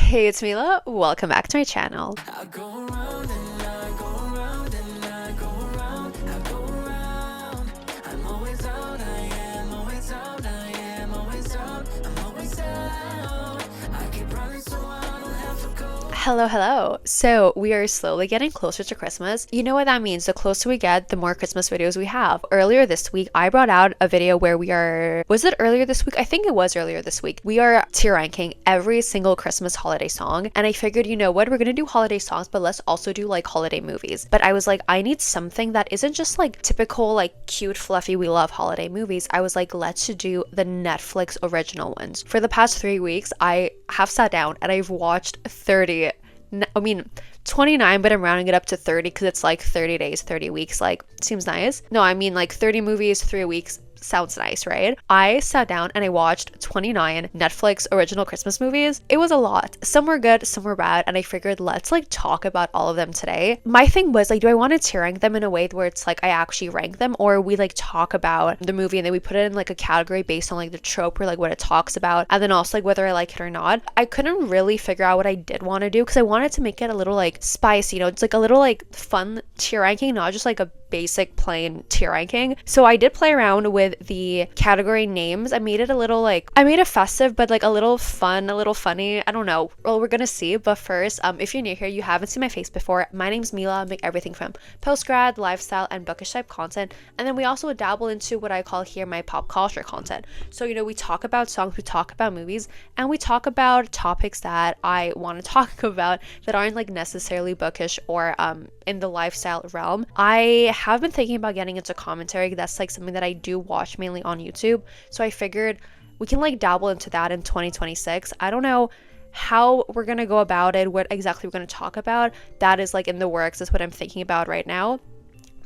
Hey, it's Mila. Welcome back to my channel. I go around and I go around and I go around, I go around. I'm always out, I am always out, I am always out, I'm always out. I keep running so I don't have to go. Hello. So we are slowly getting closer to Christmas. You know what that means. The closer we get, the more Christmas videos we have. Earlier this week, I brought out a video where was it earlier this week? I think it was earlier this week. We are tier ranking every single Christmas holiday song. And I figured, you know what? We're going to do holiday songs, but let's also do like holiday movies. But I was like, I need something that isn't just like typical, like cute, fluffy, we love holiday movies. I was like, let's do the Netflix original ones. For the past 3 weeks, I have sat down and I've watched 29, but I'm rounding it up to 30 because it's like 30 days, 30 weeks. Like, seems nice. No, I mean like 30 movies, 3 weeks. Sounds nice, right? I sat down and I watched 29 Netflix original Christmas movies. It was a lot. Some were good, some were bad, and I figured let's like talk about all of them today. My thing was like, do I want to tier rank them in a way where it's like I actually rank them, or we like talk about the movie and then we put it in like a category based on like the trope or like what it talks about, and then also like whether I like it or not. I couldn't really figure out what I did want to do because I wanted to make it a little like spicy, you know, it's like a little like fun tier ranking, not just like a basic plain tier ranking. So I did play around with the category names. I made it festive, but like a little fun, a little funny. I don't know. Well, we're gonna see. But first, if you're new here, you haven't seen my face before, my name's Mila. I make everything from post-grad, lifestyle, and bookish type content. And then we also dabble into what I call here my pop culture content. So, you know, we talk about songs, we talk about movies, and we talk about topics that I want to talk about that aren't like necessarily bookish or in the lifestyle realm. I have been thinking about getting into commentary. That's like something that I do watch mainly on YouTube. So I figured we can like dabble into that in 2026. I don't know how we're going to go about it, what exactly we're going to talk about. That is like in the works. That's what I'm thinking about right now.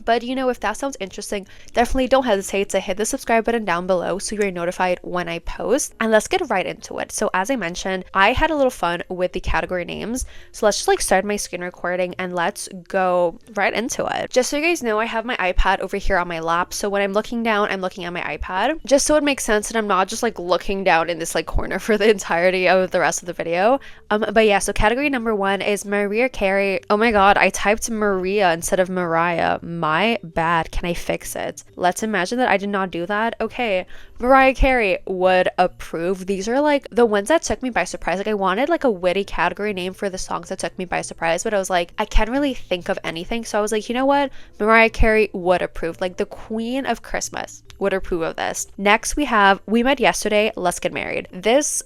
But you know, if that sounds interesting, definitely don't hesitate to hit the subscribe button down below so you're notified when I post. And let's get right into it. So as I mentioned, I had a little fun with the category names. So let's just like start my screen recording and let's go right into it. Just so you guys know, I have my iPad over here on my lap. So when I'm looking down, I'm looking at my iPad. Just so it makes sense and I'm not just like looking down in this like corner for the entirety of the rest of the video. But yeah, so category number 1 is Mariah Carey. Oh my god, I typed Maria instead of Mariah. My bad. Can I fix it? Let's imagine that I did not do that. Okay, Mariah Carey would approve. These are like the ones that took me by surprise. Like I wanted like a witty category name for the songs that took me by surprise, but I was like, I can't really think of anything. So I was like, you know what? Mariah Carey would approve. Like the queen of Christmas would approve of this. Next we have We Met Yesterday, Let's Get Married.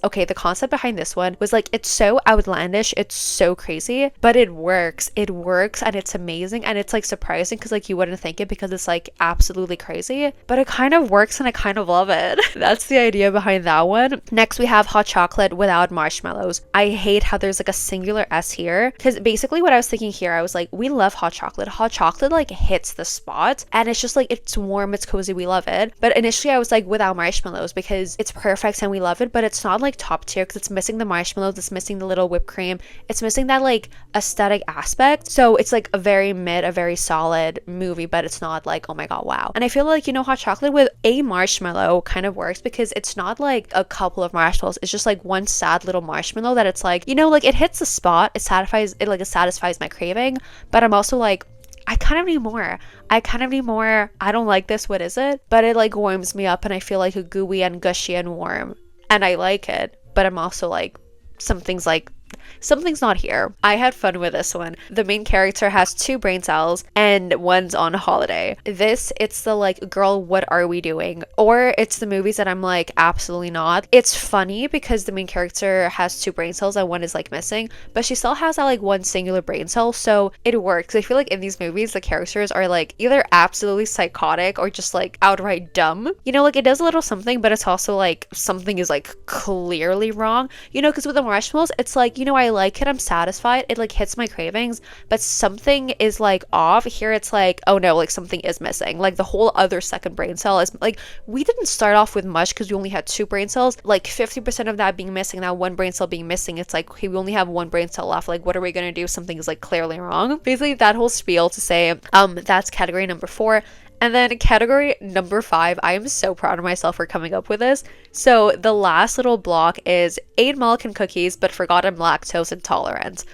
Okay, the concept behind this one was like, it's so outlandish, it's so crazy, but it works and it's amazing and it's like surprising because like you wouldn't think it because it's like absolutely crazy, but it kind of works and I kind of love it. That's the idea behind that one. Next we have Hot Chocolate Without Marshmallows. I hate how there's like a singular S here because basically what I was thinking here, I was like, we love hot chocolate. Hot chocolate like hits the spot and it's just like, it's warm, it's cozy, we love it. But initially I was like without marshmallows because it's perfect and we love it, but it's not like top tier because it's missing the marshmallows, it's missing the little whipped cream, it's missing that like aesthetic aspect. So it's like a very mid, a very solid movie, but it's not like, oh my god, wow. And I feel like, you know, hot chocolate with a marshmallow kind of works because it's not like a couple of marshmallows, it's just like one sad little marshmallow that it's like, you know, like it hits the spot, it satisfies my craving, but I'm also like, I kind of need more. I don't like this. What is it? But it like warms me up and I feel like a gooey and gushy and warm. And I like it. But I'm also like, something's not here. I had fun with this one. The main character has 2 brain cells and one's on holiday. It's the like, girl, what are we doing? Or it's the movies that I'm like, absolutely not. It's funny because the main character has 2 brain cells and one is like missing, but she still has that like one singular brain cell. So it works. I feel like in these movies, the characters are like either absolutely psychotic or just like outright dumb. You know, like it does a little something, but it's also like something is like clearly wrong. You know, because with the marshmallows, it's like, you know, I like it, I'm satisfied, it like hits my cravings, but something is like off. Here it's like, oh no, like something is missing. Like the whole other second brain cell is like, we didn't start off with much because we only had 2 brain cells, like 50% of that being missing, that one brain cell being missing. It's like, okay, we only have 1 brain cell left, like what are we gonna do? Something is like clearly wrong. Basically that whole spiel to say that's category number 4. And then category number 5, I am so proud of myself for coming up with this. So the last little block is ate milk and cookies but forgot I'm lactose intolerant.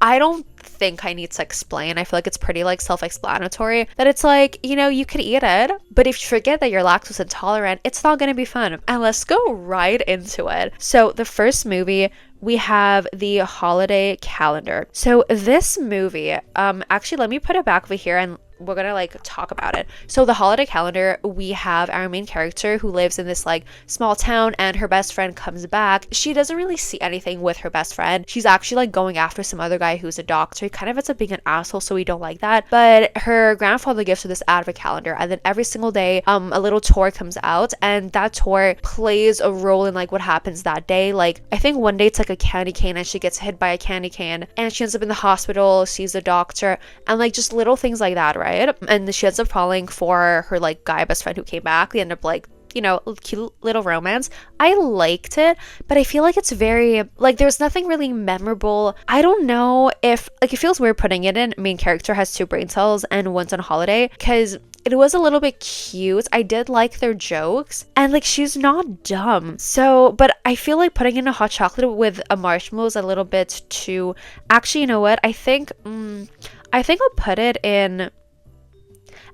I don't think I need to explain. I feel like it's pretty like self-explanatory that it's like, you know, you could eat it, but if you forget that you're lactose intolerant, it's not going to be fun. And let's go right into it. So the first movie, we have the holiday calendar. So this movie, actually let me put it back over here and we're gonna like talk about it. So the holiday calendar, we have our main character who lives in this like small town and her best friend comes back. She doesn't really see anything with her best friend. She's actually like going after some other guy who's a doctor. He kind of ends up being an asshole, so we don't like that. But her grandfather gives her this advent calendar, and then every single day a little tour comes out, and that tour plays a role in like what happens that day. Like I think one day it's like a candy cane and she gets hit by a candy cane and she ends up in the hospital, sees a doctor, and like just little things like that, right? And she ends up falling for her like guy best friend who came back. They end up like, you know, cute little romance. I liked it, but I feel like it's very like there's nothing really memorable. I don't know if like it feels weird putting it in main character has 2 brain cells and one's on holiday, because it was a little bit cute. I did like their jokes, and like she's not dumb. So, but I feel like putting in a hot chocolate with a marshmallow is a little bit too. Actually, you know what? I think I'll put it in.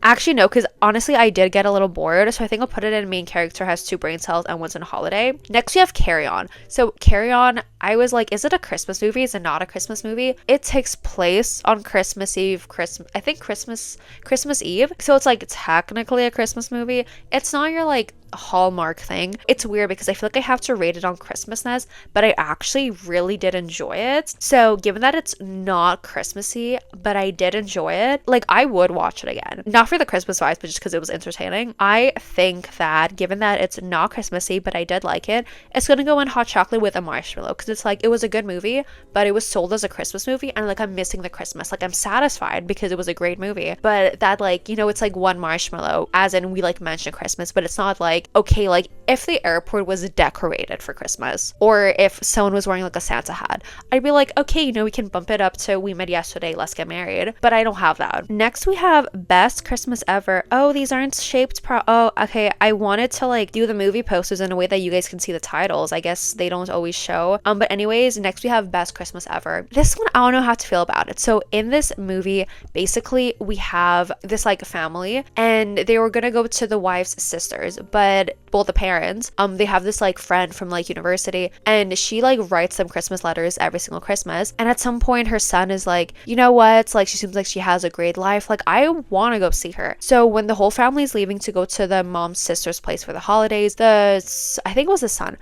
Actually, no, because honestly, I did get a little bored. So I think I'll put it in main character has 2 brain cells and one's on holiday. Next, we have Carry On. So Carry On, I was like, is it a Christmas movie? Is it not a Christmas movie? It takes place on Christmas Eve, Christmas Eve. So it's like technically a Christmas movie. It's not your like Hallmark thing. It's weird because I feel like I have to rate it on Christmasness, but I actually really did enjoy it. So given that it's not Christmassy, but I did enjoy it, like I would watch it again. Not for the Christmas vibes, but just because it was entertaining. I think that given that it's not Christmassy, but I did like it, it's gonna go in hot chocolate with a marshmallow, because it's like it was a good movie, but it was sold as a Christmas movie, and like I'm missing the Christmas. Like I'm satisfied because it was a great movie, but that like, you know, it's like one marshmallow, as in we like mention Christmas, but it's not like okay, like if the airport was decorated for Christmas, or if someone was wearing like a Santa hat, I'd be like, okay, you know, we can bump it up to we met yesterday, let's get married. But I don't have that. Next, we have best Christmas ever. Oh, these aren't shaped oh, okay. I wanted to like do the movie posters in a way that you guys can see the titles. I guess they don't always show. But anyways, next we have best Christmas ever. This one, I don't know how to feel about it. So in this movie, basically we have this like family, and they were gonna go to the wife's sisters, but both the parents, they have this like friend from like university, and she like writes them Christmas letters every single Christmas. And at some point her son is like, you know what, like she seems like she has a great life, like I want to go see her. So when the whole family is leaving to go to the mom's sister's place for the holidays, I think it was the son,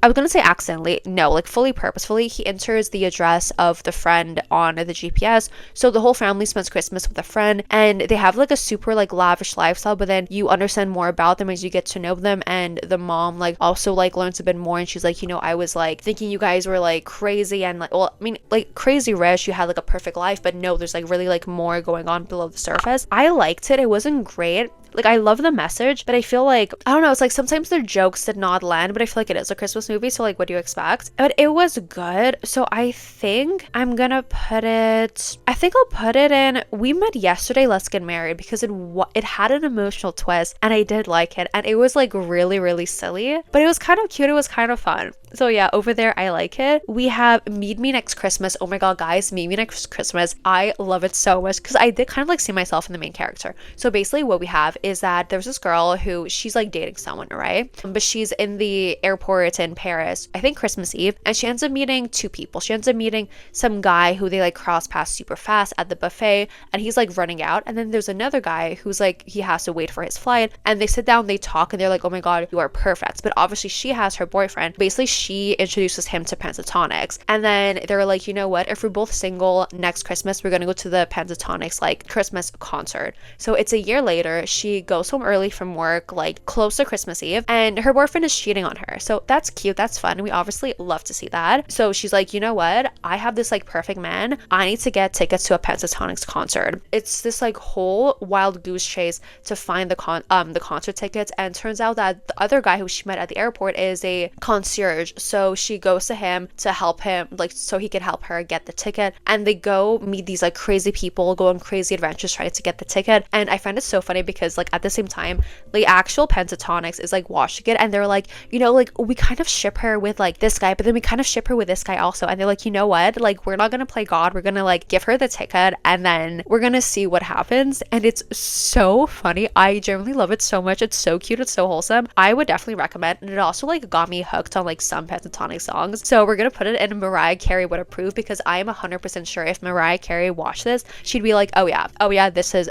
I was gonna say accidentally, no, like fully purposefully, he enters the address of the friend on the GPS. So the whole family spends Christmas with a friend, and they have like a super like lavish lifestyle, but then you understand more about them as you get to know them. And the mom like also like learns a bit more, and she's like, you know, I was like thinking you guys were like crazy, and like, well, I mean, like crazy rich, you had like a perfect life, but no, there's like really like more going on below the surface. I liked it. It wasn't great. Like I love the message, but I feel like, I don't know, it's like sometimes their jokes did not land, but I feel like it is a Christmas movie, so like what do you expect? But it was good. So I think I'll put it in we met yesterday, let's get married, because it had an emotional twist, and I did like it, and it was like really, really silly, but it was kind of cute, it was kind of fun. So yeah, over there, I like it. We have Meet Me Next Christmas. Oh my god, guys, Meet Me Next Christmas. I love it so much because I did kind of like see myself in the main character. So basically what we have is that there's this girl who she's like dating someone, right? But she's in the airport in Paris, I think Christmas Eve, and she ends up meeting 2 people. She ends up meeting some guy who they like cross paths super fast at the buffet, and he's like running out. And then there's another guy who's like, he has to wait for his flight, and they sit down, they talk, and they're like, oh my god, you are perfect. But obviously she has her boyfriend. Basically she introduces him to Pentatonics, and then they're like, you know what, if we're both single, next Christmas we're gonna go to the Pentatonics like Christmas concert. So it's a year later, she goes home early from work, like close to Christmas Eve, and her boyfriend is cheating on her. So that's cute, that's fun, we obviously love to see that. So she's like, you know what, I have this like perfect man, I need to get tickets to a Pentatonics concert. It's this like whole wild goose chase to find the concert tickets, and turns out that the other guy who she met at the airport is a concierge college. So she goes to him to help him, like, so he could help her get the ticket. And they go meet these like crazy people, go on crazy adventures trying to get the ticket. And I find it so funny because like at the same time, the actual Pentatonics is like watching it, and they're like, you know, like we kind of ship her with like this guy, but then we kind of ship her with this guy also. And they're like, you know what? Like, we're not gonna play God. We're gonna like give her the ticket, and then we're gonna see what happens. And it's so funny. I genuinely love it so much. It's so cute. It's so wholesome. I would definitely recommend. And it also like got me hooked on like some Pentatonic songs. So we're gonna put it in Mariah Carey would approve, because I am 100% sure if Mariah Carey watched this, she'd be like, oh yeah, this is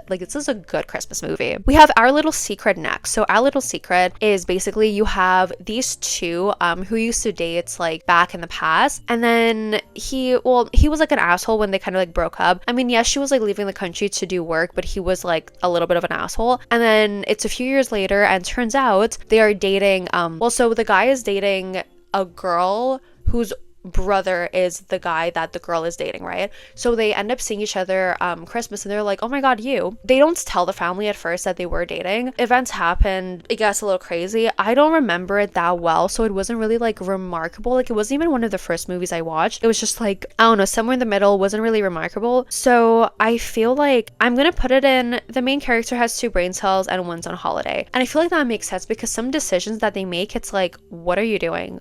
a good Christmas movie. We have Our Little Secret next. So Our Little Secret is basically, you have these two who used to date like back in the past, and then he was like an asshole when they kind of like broke up. I mean, yes, she was like leaving the country to do work, but he was like a little bit of an asshole. And then it's a few years later, and turns out they are dating so the guy is dating a girl whose brother is the guy that the girl is dating, right? So they end up seeing each other Christmas, and they're like, oh my god, they don't tell the family at first that they were dating. Events happened, it gets a little crazy. I don't remember it that well, so it wasn't really like remarkable. Like, it wasn't even one of the first movies I watched. It was just like, I don't know, somewhere in the middle. Wasn't really remarkable. So I feel like I'm gonna put it in, the main character has 2 brain cells and one's on holiday. And I feel like that makes sense, because some decisions that they make, it's like, what are you doing?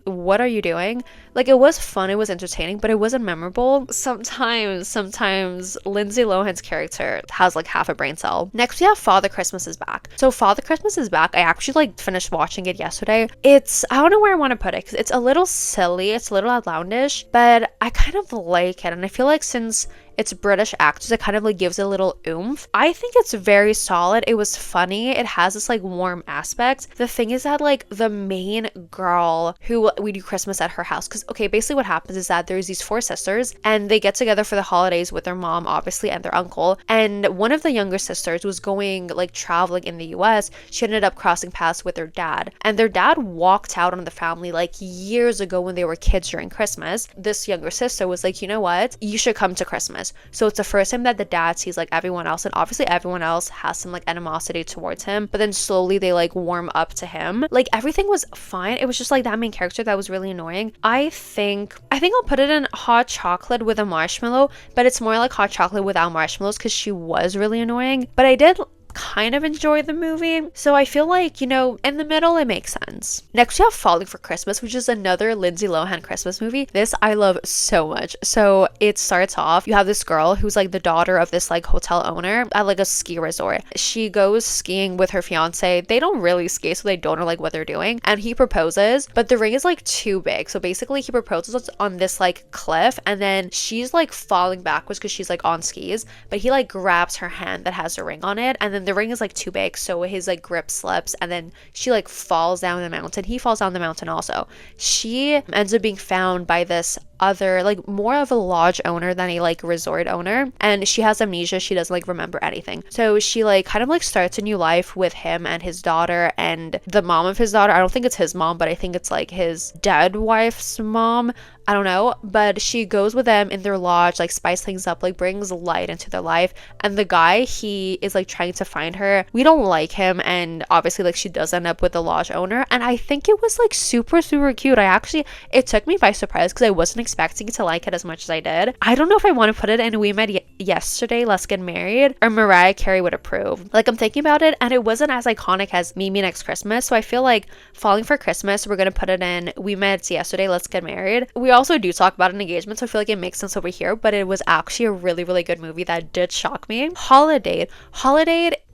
Like, it was fun, it was entertaining, but it wasn't memorable. Sometimes Lindsay Lohan's character has like half a brain cell. Next we have Father Christmas is Back. So Father Christmas is Back, I actually like finished watching it yesterday. I don't know where I want to put it, because it's a little silly, it's a little outlandish, but I kind of like it. And I feel like since it's British actors, it kind of like gives it a little oomph. I think it's very solid. It was funny. It has this like warm aspect. The thing is that like the main girl who we do Christmas at her house, because okay, basically what happens is that there's these 4 sisters, and they get together for the holidays with their mom, obviously, and their uncle. And one of the younger sisters was going like traveling in the US. She ended up crossing paths with her dad, and their dad walked out on the family like years ago when they were kids during Christmas. This younger sister was like, you know what, you should come to Christmas. So it's the first time that the dad sees like everyone else, and obviously everyone else has some like animosity towards him, but then slowly they like warm up to him. Like, everything was fine. It was just like that main character that was really annoying. I think I'll put it in hot chocolate with a marshmallow, but it's more like hot chocolate without marshmallows, because she was really annoying. But I did kind of enjoy the movie, so I feel like, you know, in the middle it makes sense. Next we have Falling for Christmas, which is another Lindsay Lohan Christmas movie. This I love so much. So it starts off, you have this girl who's like the daughter of this like hotel owner at like a ski resort. She goes skiing with her fiance. They don't really ski, so they don't know like what they're doing, and he proposes, but the ring is like too big. So basically he proposes on this like cliff, and then she's like falling backwards because she's like on skis, but he like grabs her hand that has a ring on it, and then the ring is like too big, so his like grip slips, and then she like falls down the mountain. He falls down the mountain also. She ends up being found by this other, like more of a lodge owner than a like resort owner, and she has amnesia. She doesn't like remember anything, so she like kind of like starts a new life with him and his daughter and the mom of his daughter. I don't think it's his mom, but I think it's like his dead wife's mom. I don't know, but she goes with them in their lodge, like spice things up, like brings light into their life. And the guy, he is like trying to find her. We don't like him, and obviously like she does end up with the lodge owner, and I think it was like super cute. It took me by surprise, because I wasn't expecting to like it as much as I did. I don't know if I want to put it in We Met Yesterday, Let's Get Married, or Mariah Carey would approve. Like, I'm thinking about it, and it wasn't as iconic as Me Next Christmas, so I feel like Falling for Christmas, we're gonna put it in We Met Yesterday, Let's Get Married. We also do talk about an engagement, so I feel like it makes sense over here, but it was actually a really good movie that did shock me. Holiday,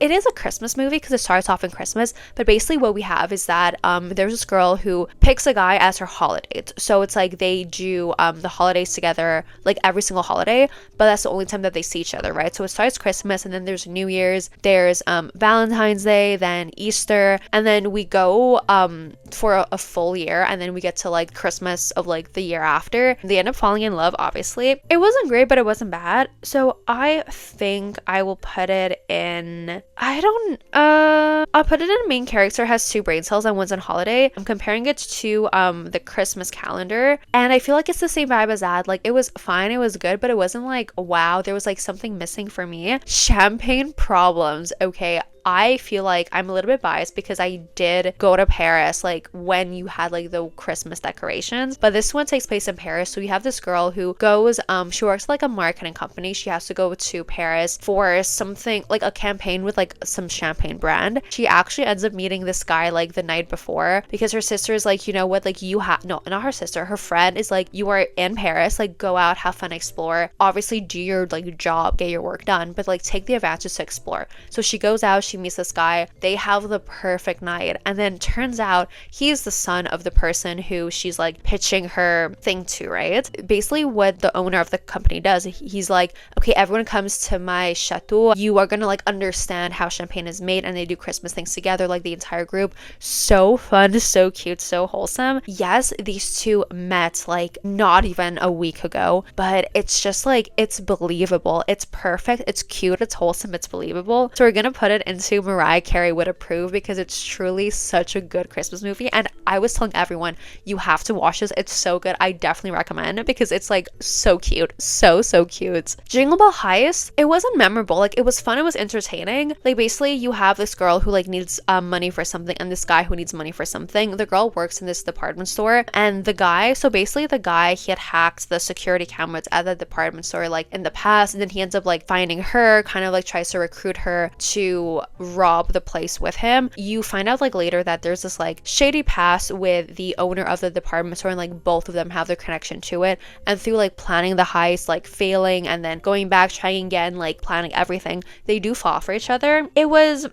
it is a Christmas movie because it starts off in Christmas, but basically what we have is that there's this girl who picks a guy as her holiday. So it's like they do the holidays together, like every single holiday, but that's the only time that they see each other, right? So it starts Christmas, and then there's New Year's, there's Valentine's Day, then Easter, and then we go for a full year, and then we get to like Christmas of like the year after. They end up falling in love, obviously. It wasn't great, but it wasn't bad. So I think I will put it in, I'll put it in main character has 2 brain cells and one's on holiday. I'm comparing it to the Christmas calendar, and I feel like it's the same vibe as that. Like, it was fine, it was good, but it wasn't like wow, there was like something missing for me. Champagne Problems. Okay, I feel like I'm a little bit biased because I did go to Paris like when you had like the Christmas decorations, but this one takes place in Paris. So you have this girl who goes, she works at like a marketing company. She has to go to Paris for something like a campaign with like some champagne brand. She actually ends up meeting this guy like the night before because her sister is like, you know what, like you have, no, not her sister, her friend is like, you are in Paris, like go out, have fun, explore, obviously do your like job, get your work done, but like take the advantage to explore. So she goes out, she meets this guy, they have the perfect night, and then turns out he's the son of the person who she's like pitching her thing to, right? Basically what the owner of the company does, he's like, okay, everyone comes to my chateau, you are gonna like understand how champagne is made, and they do Christmas things together, like the entire group. So fun, so cute, so wholesome. Yes, these two met like not even a week ago, but it's just like, it's believable, it's perfect, it's cute, it's wholesome, it's believable. So we're gonna put it into Mariah Carey would approve because it's truly such a good Christmas movie, and I was telling everyone, you have to watch this, it's so good. I definitely recommend it because it's like so cute, so cute. Jingle Bell Heist, it wasn't memorable, like it was fun, it was entertaining. Like basically you have this girl who like needs money for something, and this guy who needs money for something. The girl works in this department store, and the guy, so basically the guy, he had hacked the security cameras at the department store like in the past, and then he ends up like finding her, kind of like tries to recruit her to rob the place with him. You find out like later that there's this like shady past with the owner of the department store, and like both of them have their connection to it, and through like planning the heist, like failing and then going back, trying again, like planning everything, they do fall for each other. It was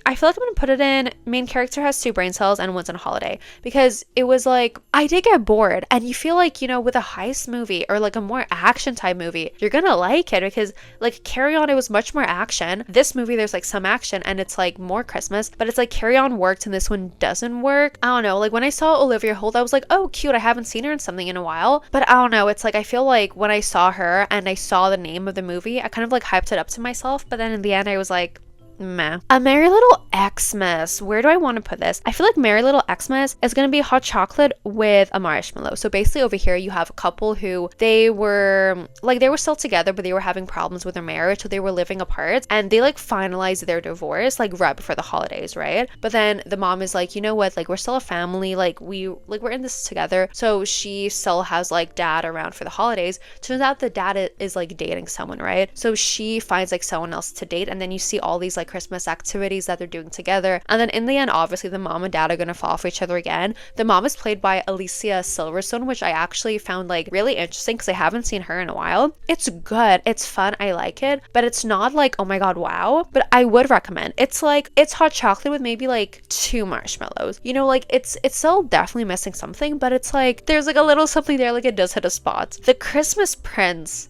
I feel like I'm gonna put it in main character has 2 brain cells and one's on holiday, because it was like I did get bored, and you feel like, you know, with a heist movie or like a more action type movie, you're gonna like it because like Carry On, it was much more action. This movie, there's like some action and it's like more Christmas, but it's like Carry On worked and this one doesn't work. I don't know, like when I saw Olivia Holt, I was like, oh cute, I haven't seen her in something in a while, but I don't know, it's like I feel like when I saw her and I saw the name of the movie, I kind of like hyped it up to myself, but then in the end I was like, meh. A Merry Little Xmas. Where do I want to put this? I feel like Merry Little Xmas is going to be hot chocolate with a marshmallow. So basically over here you have a couple who they were still together, but they were having problems with their marriage, so they were living apart, and they like finalized their divorce like right before the holidays, right? But then the mom is like, you know what, like we're still a family, like we're in this together. So she still has like dad around for the holidays. Turns out the dad is like dating someone, right? So she finds like someone else to date, and then you see all these like Christmas activities that they're doing together, and then in the end obviously the mom and dad are gonna fall for each other again. The mom is played by Alicia Silverstone, which I actually found like really interesting because I haven't seen her in a while. It's good, it's fun, I like it, but it's not like oh my god wow, but I would recommend. It's like it's hot chocolate with maybe like 2 marshmallows, you know, like it's still definitely missing something, but it's like there's like a little something there, like it does hit a spot. The Christmas Prince,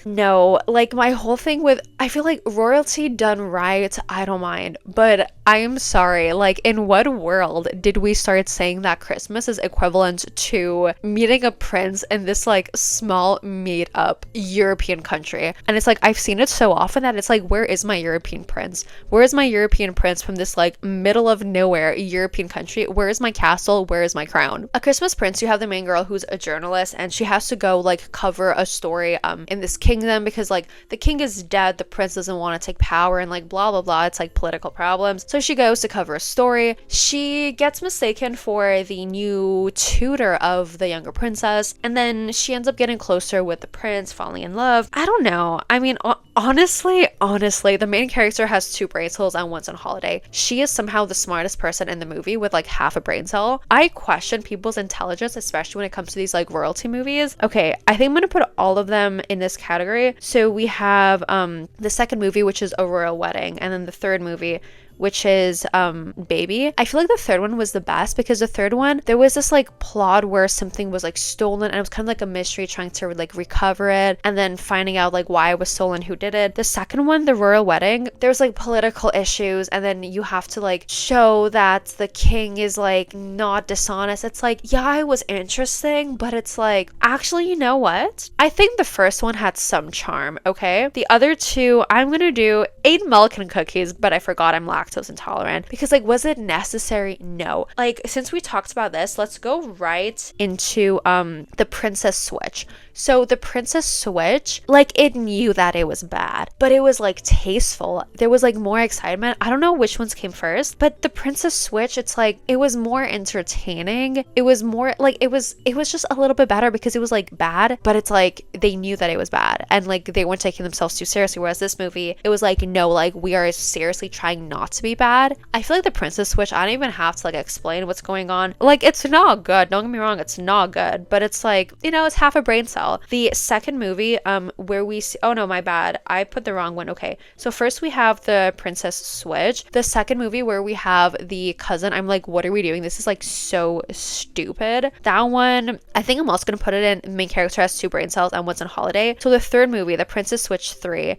no, like my whole thing with, I feel like royalty done right, I don't mind, but I am sorry, like in what world did we start saying that Christmas is equivalent to meeting a prince in this like small made up European country? And it's like I've seen it so often that it's like, where is my European prince? Where is my European prince from this like middle of nowhere European country? Where is my castle? Where is my crown? A Christmas Prince, you have the main girl who's a journalist, and she has to go like cover a story in this kingdom because like the king is dead, the prince doesn't want to take power, and like blah blah blah, it's like political problems. So she goes to cover a story. She gets mistaken for the new tutor of the younger princess, and then she ends up getting closer with the prince, falling in love. I don't know, I mean honestly the main character has 2 brain cells and one's on holiday. She is somehow the smartest person in the movie with like half a brain cell. I question people's intelligence, especially when it comes to these like royalty movies. Okay, I think I'm gonna put all of them in this category. So we have the second movie, which is A Royal Wedding, and then the third movie, which is Baby. I feel like the third one was the best because the third one, there was this like plot where something was like stolen, and it was kind of like a mystery trying to like recover it, and then finding out like why it was stolen, who did it. The second one, The Royal Wedding, there's like political issues, and then you have to like show that the king is like not dishonest. It's like, yeah, it was interesting, but it's like, actually, you know what? I think the first one had some charm, okay? The other 2, I'm gonna do 8 milk and cookies, but I forgot I'm lactose intolerant, because like, was it necessary? No. Like, since we talked about this, let's go right into the princess switch. So the Princess Switch, like it knew that it was bad, but it was like tasteful. There was like more excitement. I don't know which ones came first, but the Princess Switch, it's like it was more entertaining. It was more like it was just a little bit better because it was like bad, but it's like they knew that it was bad and like they weren't taking themselves too seriously. Whereas this movie, it was like, no, like we are seriously trying not to be bad. I feel like the Princess Switch, I don't even have to like explain what's going on. Like it's not good. Don't get me wrong, it's not good, but it's like, you know, it's half a brain cell. The second movie, where we see, oh no, my bad, I put the wrong one. Okay, so first we have the Princess Switch. The second movie where we have the cousin, I'm like, what are we doing? This is like so stupid. That one, I think I'm also gonna put it in main character has two brain cells and one's on holiday. So the third movie, the Princess Switch 3,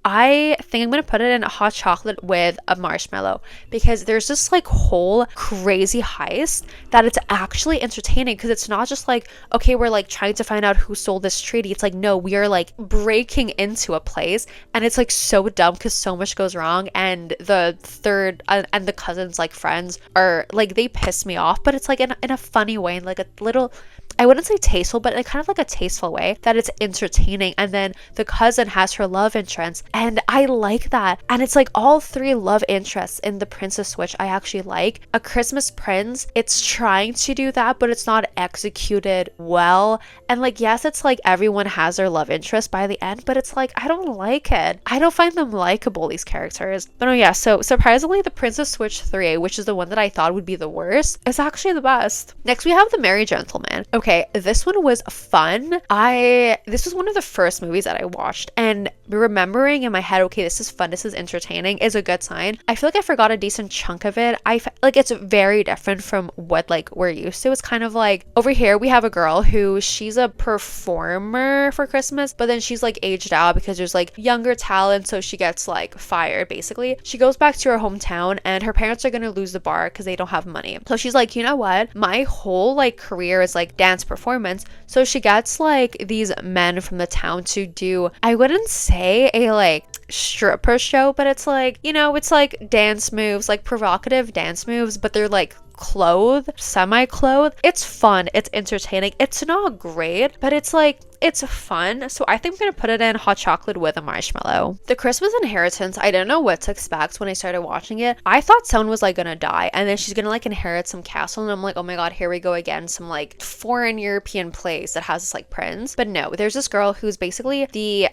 I think I'm gonna put it in hot chocolate with a marshmallow because there's this like whole crazy heist that it's actually entertaining because it's not just like, okay, we're like trying to find out who stole this treaty. It's like, no, we are like breaking into a place and it's like so dumb because so much goes wrong. And the third and the cousins, like friends, are like, they piss me off, but it's like in a funny way, in like a little, I wouldn't say tasteful, but kind of like a tasteful way that it's entertaining. And then the cousin has her love interest, and I like that. And it's like all three love interests in the Princess Switch I actually like. A Christmas Prince, it's trying to do that, but it's not executed well. And like, yes, it's like everyone has their love interest by the end, but it's like, I don't like it. I don't find them likable, these characters. But oh yeah, so surprisingly, the Princess Switch 3, which is the one that I thought would be the worst, is actually the best. Next, we have The Merry Gentleman. Okay, this one was fun. This was one of the first movies that I watched, and remembering in my head, okay, this is fun, this is entertaining, is a good sign. I feel like I forgot a decent chunk of it. Like it's very different from what like we're used to. It's kind of like over here we have a girl who she's a performer for Christmas, but then she's like aged out because there's like younger talent, so she gets like fired basically. She goes back to her hometown and her parents are gonna lose the bar because they don't have money. So she's like, you know what? My whole like career is like dance performance. So she gets like these men from the town to do, I wouldn't say a like stripper show, but it's like, you know, it's like dance moves, like provocative dance moves, but they're like clothed, semi-clothed. It's fun, it's entertaining. It's not great, but it's like, it's fun. So I think I'm gonna put it in hot chocolate with a marshmallow. The Christmas Inheritance, I didn't know what to expect when I started watching it. I thought someone was like gonna die and then she's gonna like inherit some castle, and I'm like, oh my god, here we go again, some like foreign European place that has this like prince. But no, there's this girl who's basically the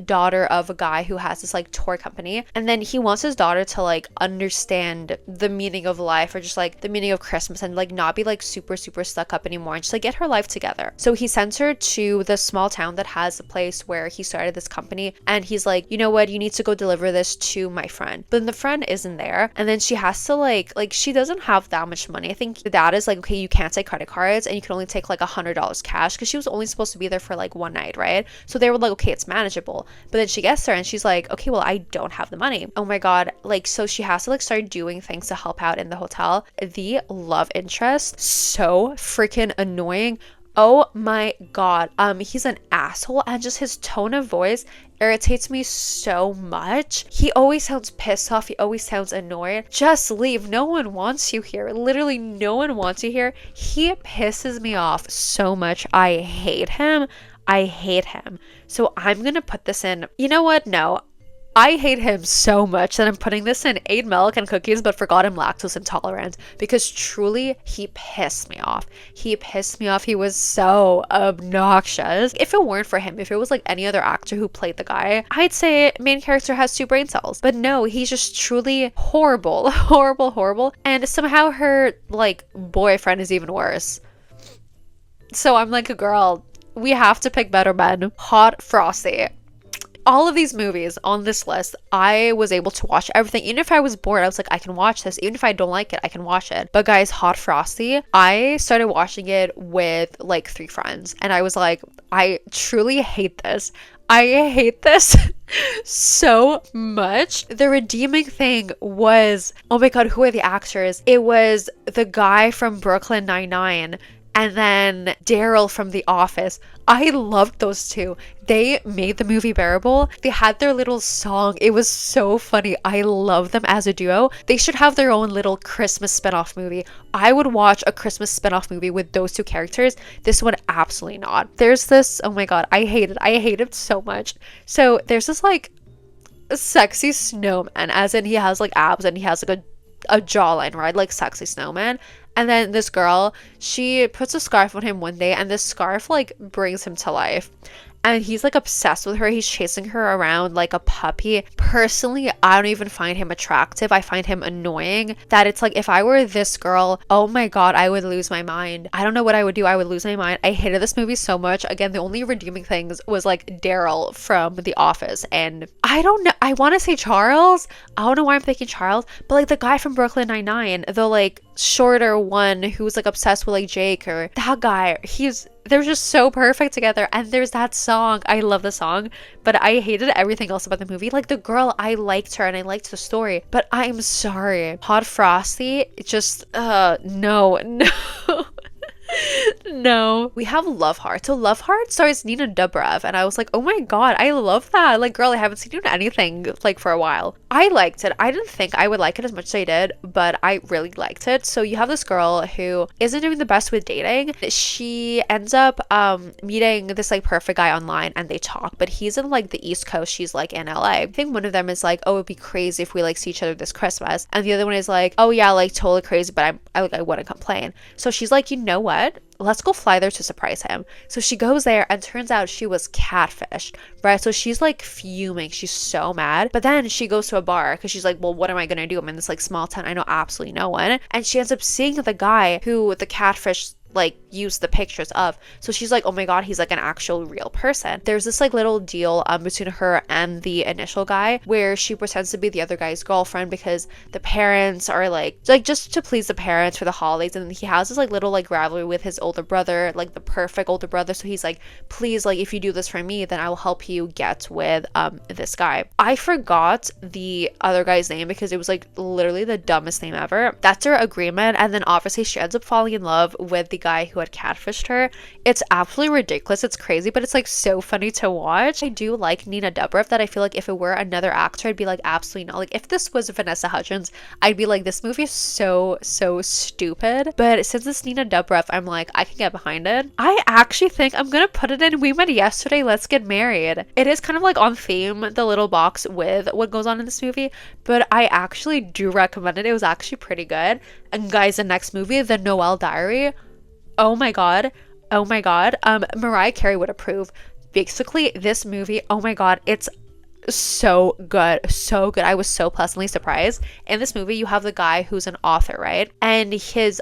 daughter of a guy who has this like tour company, and then he wants his daughter to like understand the meaning of life, or just like the meaning of Christmas, and like not be like super stuck up anymore, and just like get her life together. So he sends her to the small town that has a place where he started this company, and he's like, you know what, you need to go deliver this to my friend. But then the friend isn't there, and then she has to like she doesn't have that much money. I think the dad is like, okay, you can't take credit cards and you can only take like $100 cash, because she was only supposed to be there for like one night, right? So they were like, okay, it's manageable. But then she gets there and she's like, okay, well, I don't have the money. Oh my god. Like, so she has to like start doing things to help out in the hotel. The love interest, so freaking annoying. Oh my god. He's an asshole, and just his tone of voice irritates me so much. He always sounds pissed off. He always sounds annoyed. Just leave. No one wants you here. Literally no one wants you here. He pisses me off so much. I hate him. I hate him. So I'm gonna put this in, you know what? No, I hate him so much that I'm putting this in 8 milk and cookies, but forgot I'm lactose intolerant, because truly he pissed me off. He pissed me off. He was so obnoxious. If it weren't for him, if it was like any other actor who played the guy, I'd say main character has 2 brain cells. But no, he's just truly horrible, horrible. And somehow her like boyfriend is even worse. So I'm like, girl, we have to pick better men. Hot Frosty. All of these movies on this list, I was able to watch everything. Even if I was bored, I was like, I can watch this. Even if I don't like it, I can watch it. But guys, Hot Frosty, I started watching it with like 3 friends, and I was like, I truly hate this. I hate this so much. The redeeming thing was, oh my god, who are the actors? It was the guy from Brooklyn Nine-Nine. And then Daryl from The Office. I loved those two. They made the movie bearable. They had their little song. It was so funny. I love them as a duo. They should have their own little Christmas spin-off movie. I would watch a Christmas spin-off movie with those two characters. This one, absolutely not. There's this, oh my god, I hate it. I hate it so much. So there's this like sexy snowman, as in he has like abs and he has like a jawline, right? Like sexy snowman. And then this girl, she puts a scarf on him one day, and this scarf like brings him to life. And he's like obsessed with her. He's chasing her around like a puppy. Personally, I don't even find him attractive. I find him annoying. That it's like, if I were this girl, oh my god, I would lose my mind. I don't know what I would do. I would lose my mind. I hated this movie so much. Again, the only redeeming things was like Daryl from The Office. And I don't know. I want to say Charles. I don't know why I'm thinking Charles. But like the guy from Brooklyn Nine-Nine, the like shorter one who's like obsessed with like Jake, or that guy, they're just so perfect together. And there's that song, I love the song, but I hated everything else about the movie. Like the girl, I liked her and I liked the story, but I'm sorry, Hot Frosty, just no no. We have Love Heart. So Love Heart stars Nina Dobrev, and I was like, oh my god, I love that. Like, girl, I haven't seen you in anything like for a while. I liked it. I didn't think I would like it as much as I did, but I really liked it. So you have this girl who isn't doing the best with dating. She ends up meeting this like perfect guy online, and they talk, but he's in like the East Coast, she's like in LA. I think one of them is like, oh, it'd be crazy if we like see each other this Christmas, and the other one is like, oh yeah, like totally crazy, but I wouldn't complain. So she's like, you know what, let's go fly there to surprise him. So she goes there, and turns out she was catfished, right? So she's like fuming, she's so mad. But then she goes to a bar because she's like, well, what am I gonna do? I'm in this like small town, I know absolutely no one. And she ends up seeing the guy who the catfish like use the pictures of. So she's like, oh my god, he's like an actual real person. There's this like little deal between her and the initial guy where she pretends to be the other guy's girlfriend because the parents are like just to please the parents for the holidays. And he has this like little like rivalry with his older brother, like the perfect older brother. So he's like, please, like if you do this for me, then I will help you get with this guy. I forgot the other guy's name because it was like literally the dumbest name ever. That's her agreement. And then obviously she ends up falling in love with the guy who had catfished her. It's absolutely ridiculous. It's crazy, but it's like so funny to watch. I do like Nina Dobrev, that I feel like if it were another actor, I'd be like, absolutely not. Like if this was Vanessa Hudgens, I'd be like, this movie is so stupid. But since it's Nina Dobrev, I'm like, I can get behind it. I actually think I'm gonna put it in We Met Yesterday, Let's Get Married. It is kind of like on theme, the little box with what goes on in this movie, but I actually do recommend it. It was actually pretty good. And guys, the next movie, The Noel Diary, oh my god, Mariah Carey would approve. Basically, this movie, oh my god, it's so good. I was so pleasantly surprised. In this movie, you have the guy who's an author, right? And his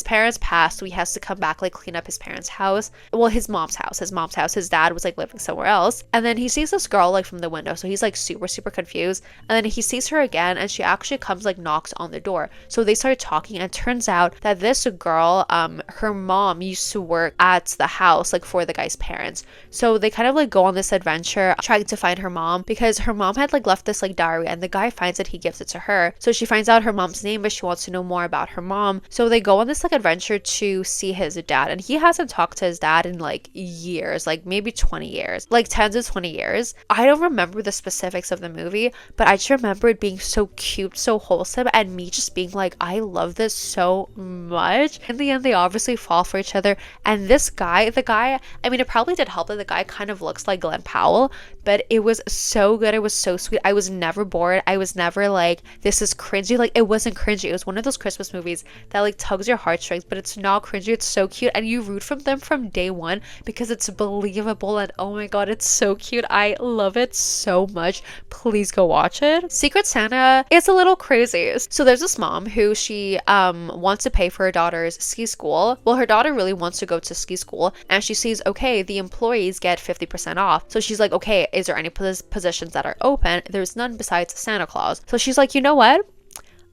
parents passed, so he has to come back, like clean up his parents' house. Well, his mom's house. His dad was like living somewhere else. And then he sees this girl like from the window, so he's like super confused. And then he sees her again, and she actually comes, like knocks on the door. So they start talking, and it turns out that this girl, her mom used to work at the house, like for the guy's parents. So they kind of like go on this adventure trying to find her mom, because her mom had like left this like diary, and the guy finds it, he gives it to her. So she finds out her mom's name, but she wants to know more about her mom. So they go on this like adventure to see his dad, and he hasn't talked to his dad in like years, like maybe 20 years, like 10 to 20 years. I don't remember the specifics of the movie, but I just remember it being so cute, so wholesome, and me just being like, I love this so much. In the end, they obviously fall for each other, and the guy, I mean, it probably did help that the guy kind of looks like Glenn Powell, but it was so good. It was so sweet. I was never bored. I was never like, this is cringy. Like, it wasn't cringy. It was one of those Christmas movies that like tugs your heartstrings, but it's not cringy. It's so cute, and you root for them from day one because it's believable, and oh my god, it's so cute. I love it so much. Please go watch it. Secret Santa is a little crazy. So there's this mom who she wants to pay for her daughter's ski school. Well, her daughter really wants to go to ski school, and she sees, okay, the employees get 50% off. So she's like, okay, is there any positions that are open? There's none besides Santa Claus. So she's like, you know what?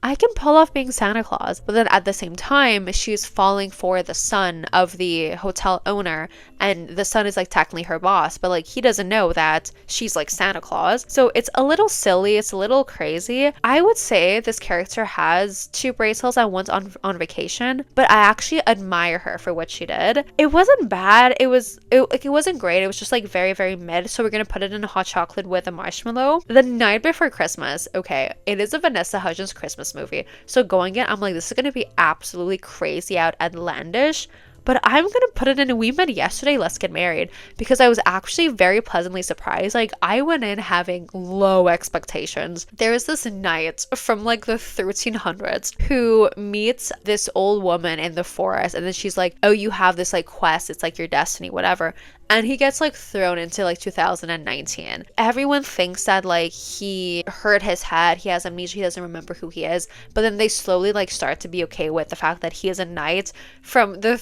I can pull off being Santa Claus. But then at the same time, she's falling for the son of the hotel owner, and the son is like technically her boss, but like he doesn't know that she's like Santa Claus. So it's a little silly, it's a little crazy. I would say this character has two bracelets and one's on vacation, but I actually admire her for what she did. It wasn't bad. It wasn't great. It was just like very, very mid. So we're gonna put it in a hot chocolate with a marshmallow. The Night Before Christmas. Okay, it is a Vanessa Hudgens Christmas movie. So going in, I'm like, this is gonna be absolutely crazy out outlandish. But I'm gonna put it in We Met Yesterday, Let's Get Married, because I was actually very pleasantly surprised. Like, I went in having low expectations. There's this knight from like the 1300s who meets this old woman in the forest, and then she's like, oh, you have this like quest, it's like your destiny, whatever. And he gets like thrown into like 2019. Everyone thinks that like he hurt his head, he has amnesia, he doesn't remember who he is. But then they slowly like start to be okay with the fact that he is a knight from the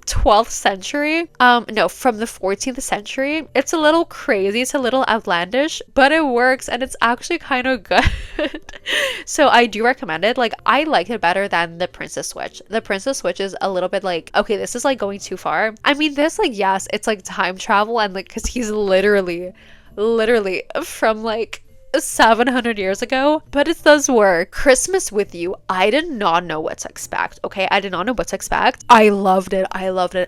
12th century. No, from the 14th century. It's a little crazy, it's a little outlandish, but it works and it's actually kind of good. So I do recommend it. Like, I like it better than The Princess Switch. The Princess Switch is a little bit like, okay, this is like going too far. I mean, this, like, yes, it's like time travel, and like, because he's literally from like 700 years ago, but it does work. Christmas With You, I did not know what to expect. Okay, I did not know what to expect. I loved it.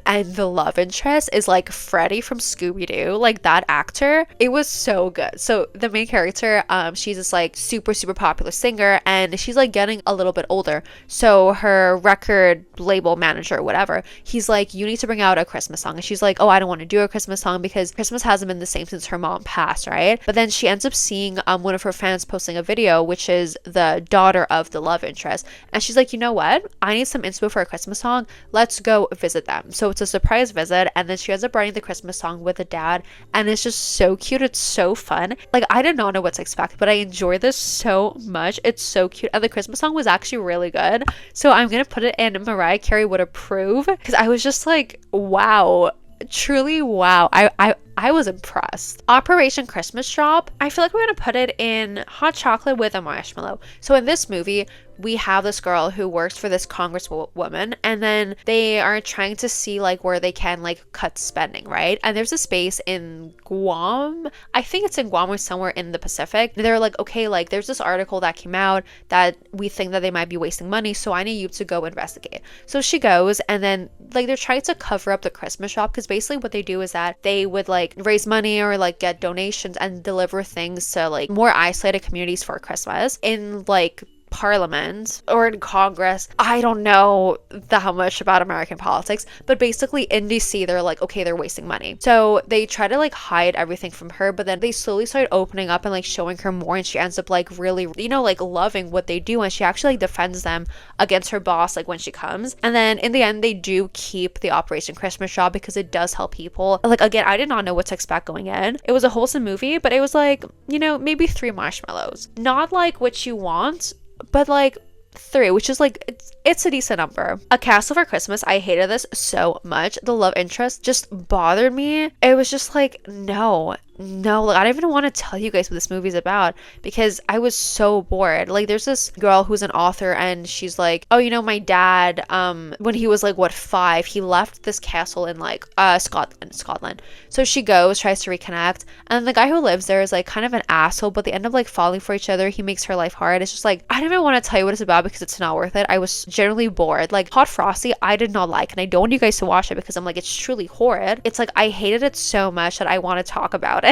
And the love interest is like Freddie from Scooby-Doo, like that actor. It was so good. So the main character, she's this like super popular singer, and she's like getting a little bit older. So her record label manager, whatever, he's like, you need to bring out a Christmas song. And she's like, oh, I don't want to do a Christmas song because Christmas hasn't been the same since her mom passed, right? But then she ends up seeing one of her fans posting a video, which is the daughter of the love interest, and she's like, you know what, I need some inspo for a Christmas song, let's go visit them. So it's a surprise visit, and then she ends up writing the Christmas song with the dad, and it's just so cute. It's so fun. Like, I did not know what to expect, but I enjoyed this so much. It's so cute, and the Christmas song was actually really good. So I'm gonna put it in Mariah Carey would approve, because I was just like, wow, truly wow. I was impressed. Operation Christmas Drop, I feel like we're gonna put it in hot chocolate with a marshmallow. So in this movie, we have this girl who works for this congresswoman, and then they are trying to see like where they can like cut spending, right? And there's a space in Guam, I think it's in Guam or somewhere in the Pacific. They're like, okay, like there's this article that came out that we think that they might be wasting money, so I need you to go investigate. So she goes, and then like they're trying to cover up the Christmas shop, because basically what they do is that they would like raise money or like get donations and deliver things to like more isolated communities for Christmas in like Parliament or in Congress. I don't know that much about American politics, but basically in DC, they're like, okay, they're wasting money. So they try to like hide everything from her, but then they slowly start opening up and like showing her more, and she ends up like really, you know, like loving what they do, and she actually like defends them against her boss like when she comes. And then in the end, they do keep the Operation Christmas job because it does help people. Like, again, I did not know what to expect going in. It was a wholesome movie, but it was like, you know, maybe 3 marshmallows. Not like what you want, but like 3, which is like, it's a decent number. A Castle for Christmas, I hated this so much. The love interest just bothered me. It was just like, no, like I don't even want to tell you guys what this movie's about, because I was so bored. Like, there's this girl who's an author, and she's like, oh, you know, my dad, when he was like 5, he left this castle in like Scotland. So she goes, tries to reconnect, and the guy who lives there is like kind of an asshole, but they end up like falling for each other. He makes her life hard. It's just like, I don't even want to tell you what it's about because it's not worth it. I was generally bored. Like Hot Frosty, I did not like, and I don't want you guys to watch it because I'm like, it's truly horrid. It's like, I hated it so much that I want to talk about it.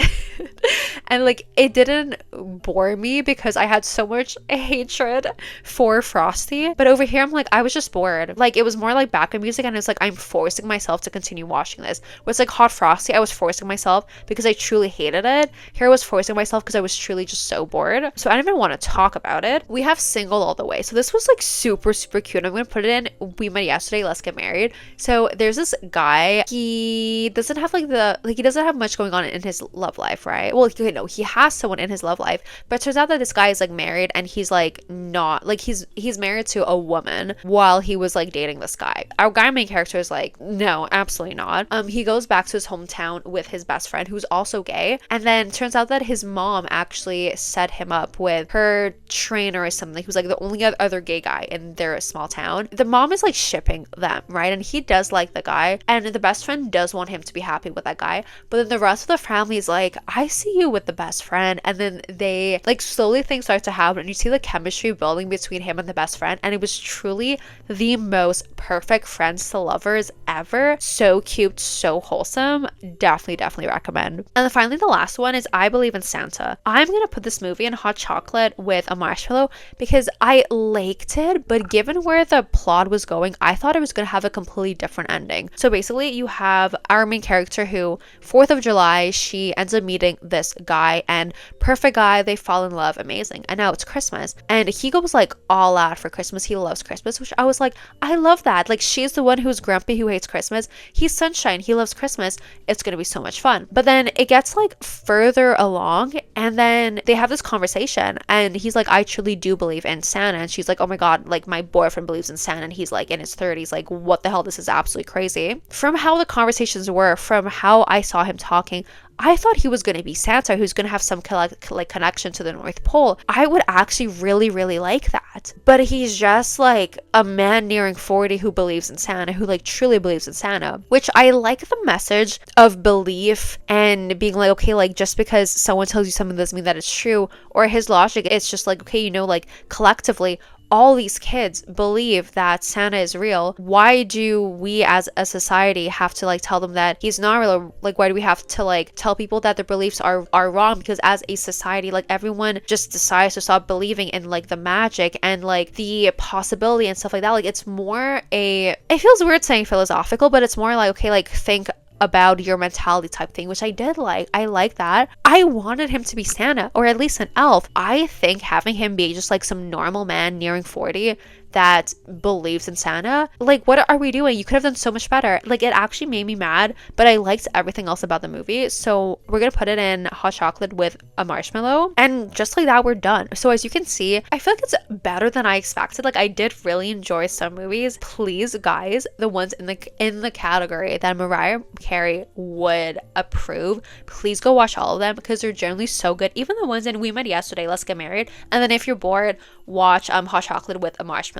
And like, it didn't bore me because I had so much hatred for Frosty, but over here I'm like, I was just bored. Like, it was more like background music, and it's like, I'm forcing myself to continue watching this. Where it's like Hot Frosty, I was forcing myself because I truly hated it. Here I was forcing myself because I was truly just so bored. So I don't even want to talk about it. We have Single All the Way. So this was like super cute. I'm gonna put it in We Met Yesterday, Let's Get Married. So there's this guy, he doesn't have he doesn't have much going on in his love life, right? Well, no, he has someone in his love life, but it turns out that this guy is like married, and he's like not, like he's married to a woman while he was like dating this guy. Our guy main character is like, no, absolutely not. He goes back to his hometown with his best friend who's also gay, and then turns out that his mom actually set him up with her trainer or something who's like the only other gay guy in their small town. The mom is like shipping them, right? And he does like the guy, and the best friend does want him to be happy with that guy, but then the rest of the family is like, I see you with the best friend. And then they like slowly things start to happen, and you see the chemistry building between him and the best friend, and it was truly the most perfect friends to lovers ever. So cute, so wholesome. Definitely recommend. And then finally the last one is I Believe in Santa. I'm gonna put this movie in hot chocolate with a marshmallow because I liked it, but given where the plot was going, I thought it was gonna have a completely different ending. So basically you have our main character who 4th of July, she ends up meeting this guy, and perfect guy, they fall in love, amazing. And now it's Christmas, and he goes like all out for Christmas. He loves Christmas, which I was like, I love that. Like, she's the one who's grumpy, who hates Christmas. He's sunshine, he loves Christmas. It's gonna be so much fun. But then it gets like further along, and then they have this conversation, and he's like, I truly do believe in Santa. And she's like, oh my god, like my boyfriend believes in Santa, and he's like in his 30s, like what the hell, this is absolutely crazy. From how the conversations were, from how I saw him talking, I thought he was going to be Santa, who's going to have some like connection to the North Pole. I would actually really like that. But he's just like a man nearing 40 who believes in Santa, who like truly believes in Santa, which I like the message of belief and being like, okay, like just because someone tells you something doesn't mean that it's true. Or his logic, it's just like, okay, you know, like collectively, all these kids believe that Santa is real. Why do we as a society have to like tell them that he's not real? Like, why do we have to like tell people that their beliefs are wrong? Because as a society, like everyone just decides to stop believing in like the magic and like the possibility and stuff like that. Like, it's more it feels weird saying philosophical, but it's more like, okay, like think about your mentality type thing, which I did like. I like that. I wanted him to be Santa, or at least an elf. I think having him be just like some normal man nearing 40 that believes in Santa, like what are we doing? You could have done so much better. Like, it actually made me mad, but I liked everything else about the movie. So we're gonna put it in hot chocolate with a marshmallow, and just like that, we're done. So as you can see, I feel like it's better than I expected. Like, I did really enjoy some movies. Please guys, the ones in the category that Mariah Carey would approve, please go watch all of them because they're generally so good. Even the ones in We Met Yesterday, Let's Get Married. And then if you're bored, watch hot chocolate with a marshmallow.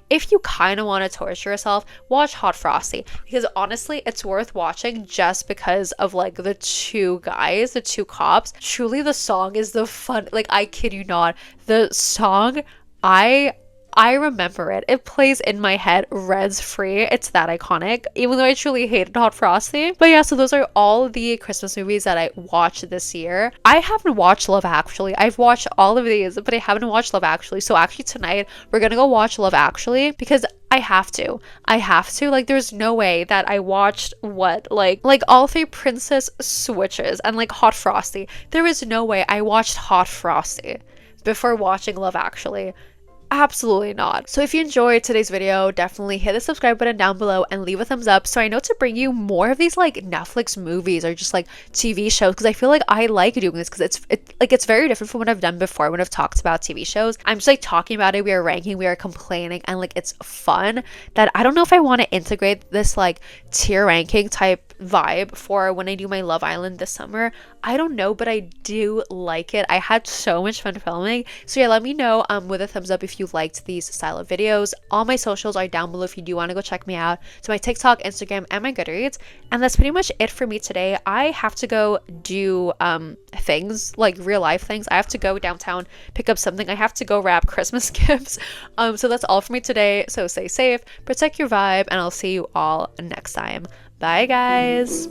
If you kind of want to torture yourself, watch Hot Frosty, because honestly it's worth watching just because of like the two guys, the two cops. Truly, the song is the fun, like I kid you not, the song, I remember it. It plays in my head reds free. It's that iconic, even though I truly hated Hot Frosty. But yeah, so those are all the Christmas movies that I watched this year. I haven't watched Love Actually. I've watched all of these, but I haven't watched Love Actually. So actually tonight we're gonna go watch Love Actually because I have to. Like, there's no way that I watched like all three princess switches and like Hot Frosty. There is no way I watched Hot Frosty before watching Love Actually. Absolutely not. So if you enjoyed today's video, definitely hit the subscribe button down below and leave a thumbs up so I know to bring you more of these like Netflix movies or just like TV shows, because I feel like I like doing this because it's very different from what I've done before when I've talked about TV shows. I'm just like talking about it, we are ranking, we are complaining, and like it's fun. That I don't know if I want to integrate this like tier ranking type vibe for when I do my Love Island this summer. I don't know, but I do like it. I had so much fun filming. So yeah, let me know with a thumbs up if you liked these style of videos. All my socials are down below if you do want to go check me out. So my TikTok, Instagram, and my Goodreads. And that's pretty much it for me today. I have to go do things, like real life things. I have to go downtown, pick up something. I have to go wrap Christmas gifts. So that's all for me today. So stay safe, protect your vibe, and I'll see you all next time. Bye guys.